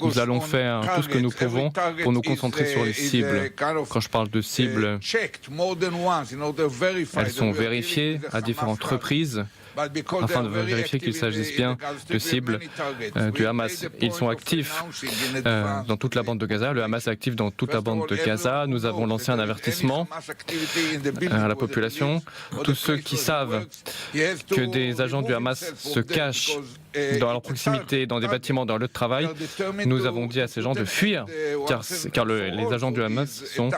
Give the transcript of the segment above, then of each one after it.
Nous allons faire tout ce que nous pouvons pour nous concentrer sur les cibles. Quand je parle de cibles, elles sont vérifiées à différentes reprises afin de vérifier qu'il s'agisse bien de cibles du Hamas. Ils sont actifs dans toute la bande de Gaza. Le Hamas est actif dans toute la bande de Gaza. Nous avons lancé un avertissement à la population. Tous ceux qui savent que des agents du Hamas se cachent dans leur proximité, dans des bâtiments, dans leur lieu de travail, nous avons dit à ces gens de fuir, car les agents du Hamas sont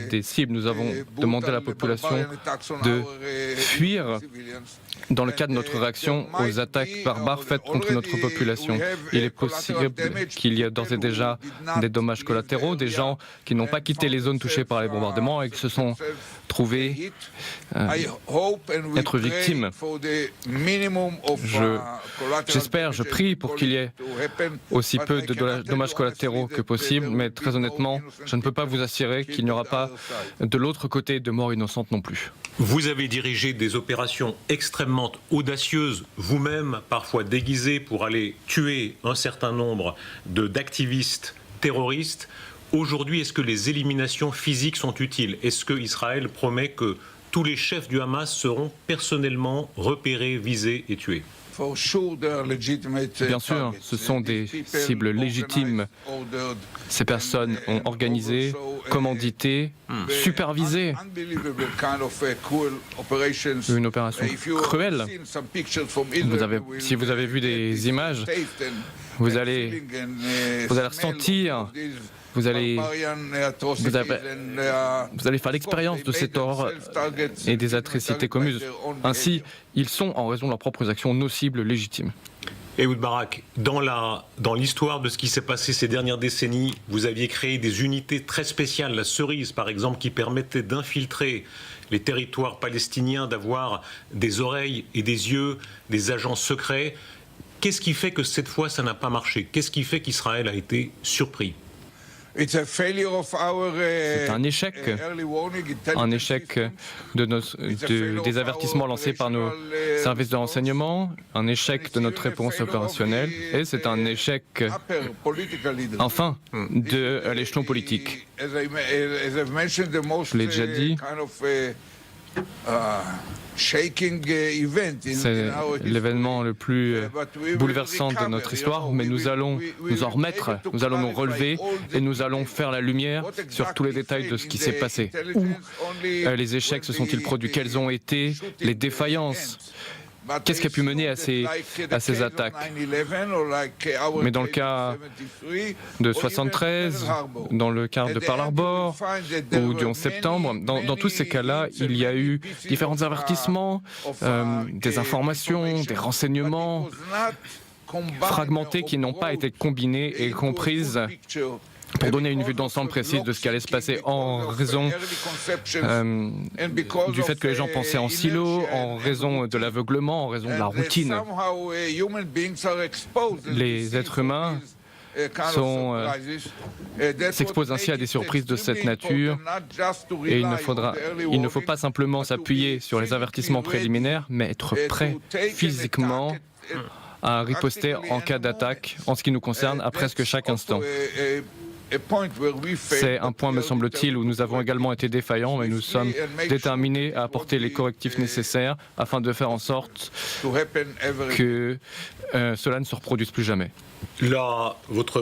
des cibles. Nous avons demandé à la population de fuir dans le cadre de notre réaction aux attaques barbares faites contre notre population. Il est possible qu'il y ait d'ores et déjà des dommages collatéraux, des gens qui n'ont pas quitté les zones touchées par les bombardements et qui se sont trouvés être victimes. J'espère, je prie pour qu'il y ait aussi peu de dommages collatéraux que possible, mais très honnêtement, je ne peux pas vous assurer qu'il n'y aura pas de l'autre côté de morts innocentes non plus. Vous avez dirigé des opérations extrêmement audacieuses, vous-même parfois déguisées pour aller tuer un certain nombre d'activistes terroristes. Aujourd'hui, est-ce que les éliminations physiques sont utiles? Est-ce que Israël promet que tous les chefs du Hamas seront personnellement repérés, visés et tués? Bien sûr, ce sont des cibles légitimes. Ces personnes ont organisé, commandité, supervisé une opération cruelle. Si vous avez vu des images, vous allez ressentir, vous allez faire l'expérience de cette horreur et des atrocités commises. Ainsi, ils sont, en raison de leurs propres actions, nos cibles légitimes. Ehud Barak, dans l'histoire de ce qui s'est passé ces dernières décennies, vous aviez créé des unités très spéciales, la Cerise par exemple, qui permettait d'infiltrer les territoires palestiniens, d'avoir des oreilles et des yeux, des agents secrets. Qu'est-ce qui fait que cette fois ça n'a pas marché? Qu'est-ce qui fait qu'Israël a été surpris? C'est un échec des avertissements lancés par nos services de renseignement, un échec de notre réponse opérationnelle, et c'est un échec, enfin, de l'échelon politique. Je l'ai déjà dit, c'est l'événement le plus bouleversant de notre histoire, mais nous allons nous en remettre, nous allons nous relever et nous allons faire la lumière sur tous les détails de ce qui s'est passé. Où les échecs se sont-ils produits? Quelles ont été les défaillances? Qu'est-ce qui a pu mener à ces attaques? Mais dans le cas de 73, dans le cas de Pearl Harbor ou du 11 septembre, dans tous ces cas-là, il y a eu différents avertissements, des informations, des renseignements fragmentés qui n'ont pas été combinés et comprises pour donner une vue d'ensemble précise de ce qui allait se passer en raison du fait que les gens pensaient en silo, en raison de l'aveuglement, en raison de la routine. Les êtres humains s'exposent ainsi à des surprises de cette nature et il ne faut pas simplement s'appuyer sur les avertissements préliminaires, mais être prêt physiquement à riposter en cas d'attaque, en ce qui nous concerne, à presque chaque instant. C'est un point, me semble-t-il, où nous avons également été défaillants, mais nous sommes déterminés à apporter les correctifs nécessaires afin de faire en sorte que cela ne se reproduise plus jamais. Là,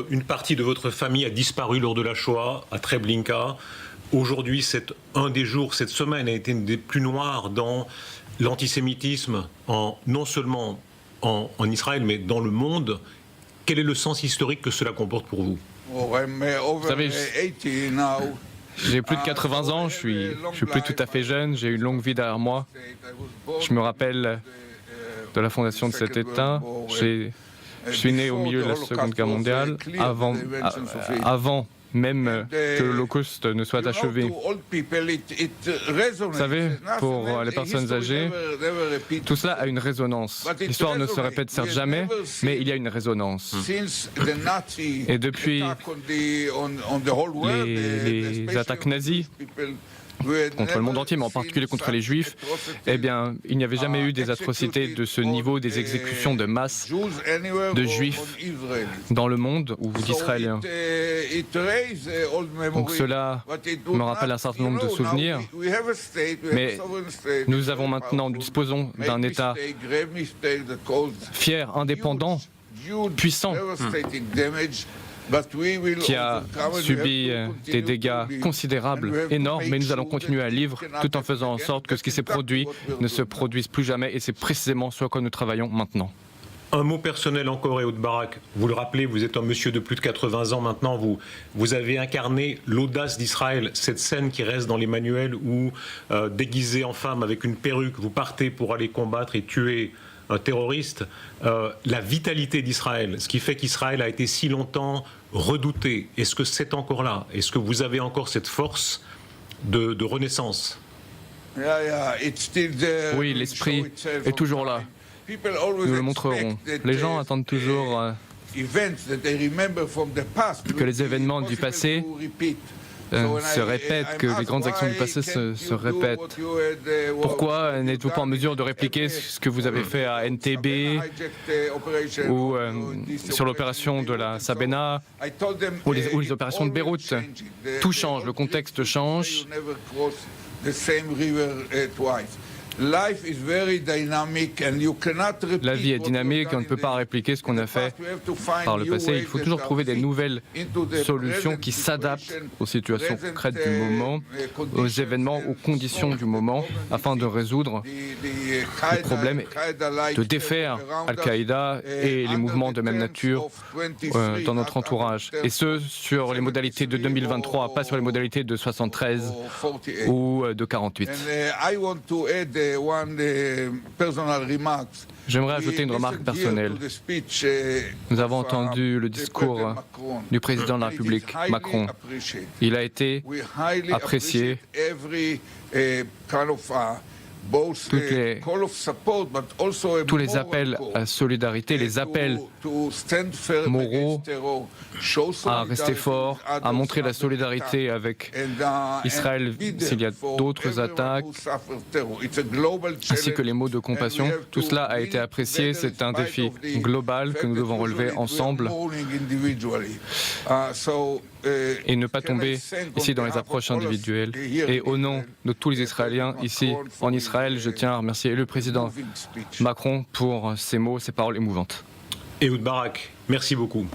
une partie de votre famille a disparu lors de la Shoah à Treblinka. Aujourd'hui, un des jours, cette semaine a été une des plus noires dans l'antisémitisme, non seulement en Israël, mais dans le monde. Quel est le sens historique que cela comporte pour vous? Vous savez, j'ai plus de 80 ans, je suis plus tout à fait jeune, j'ai une longue vie derrière moi. Je me rappelle de la fondation de cet État. Je suis né au milieu de la Seconde Guerre mondiale, avant même que l'Holocauste ne soit achevé. Vous savez, pour les personnes âgées, tout cela a une résonance. L'histoire ne se répète certes jamais, mais il y a une résonance. Et depuis les attaques nazies contre le monde entier, mais en particulier contre les Juifs, eh bien, il n'y avait jamais eu des atrocités de ce niveau, des exécutions de masse de Juifs dans le monde ou d'Israéliens. Donc cela me rappelle un certain nombre de souvenirs, mais nous disposons d'un État fier, indépendant, puissant, qui a subi des dégâts considérables, énormes, mais nous allons continuer à vivre tout en faisant en sorte que ce qui s'est produit ne se produise plus jamais, et c'est précisément ce à quoi nous travaillons maintenant. Un mot personnel encore, Ehud Barak. Vous le rappelez, vous êtes un monsieur de plus de 80 ans maintenant. Vous avez incarné l'audace d'Israël, cette scène qui reste dans les manuels où, déguisé en femme avec une perruque, vous partez pour aller combattre et tuer un terroriste. La vitalité d'Israël, ce qui fait qu'Israël a été si longtemps redouté. Est-ce que c'est encore là? Est-ce que vous avez encore cette force de renaissance? Oui, l'esprit est toujours là. Nous le montrerons. Les gens attendent toujours que les événements du passé se répètent, que les grandes actions du passé se répètent. Pourquoi n'êtes-vous pas en mesure de répliquer ce que vous avez fait à NTB ou sur l'opération de la Sabena ou les opérations de Beyrouth? Tout change, le contexte change. La vie est dynamique, on ne peut pas répliquer ce qu'on a fait par le passé. Il faut toujours trouver des nouvelles solutions qui s'adaptent aux situations concrètes du moment, aux événements, aux conditions du moment, afin de résoudre les problèmes, de défaire Al-Qaïda et les mouvements de même nature dans notre entourage. Et ce, sur les modalités de 2023, pas sur les modalités de 73 ou de 48. J'aimerais ajouter une remarque personnelle. Nous avons entendu le discours du président de la République, Macron. Il a été apprécié. Tous les appels à solidarité, les appels moraux à rester fort, à montrer la solidarité avec Israël s'il y a d'autres attaques, ainsi que les mots de compassion. Tout cela a été apprécié. C'est un défi global que nous devons relever ensemble et ne pas tomber ici dans les approches individuelles. Et au nom de tous les Israéliens ici en Israël, je tiens à remercier le président Macron pour ses mots, ses paroles émouvantes. Ehud Barak, merci beaucoup.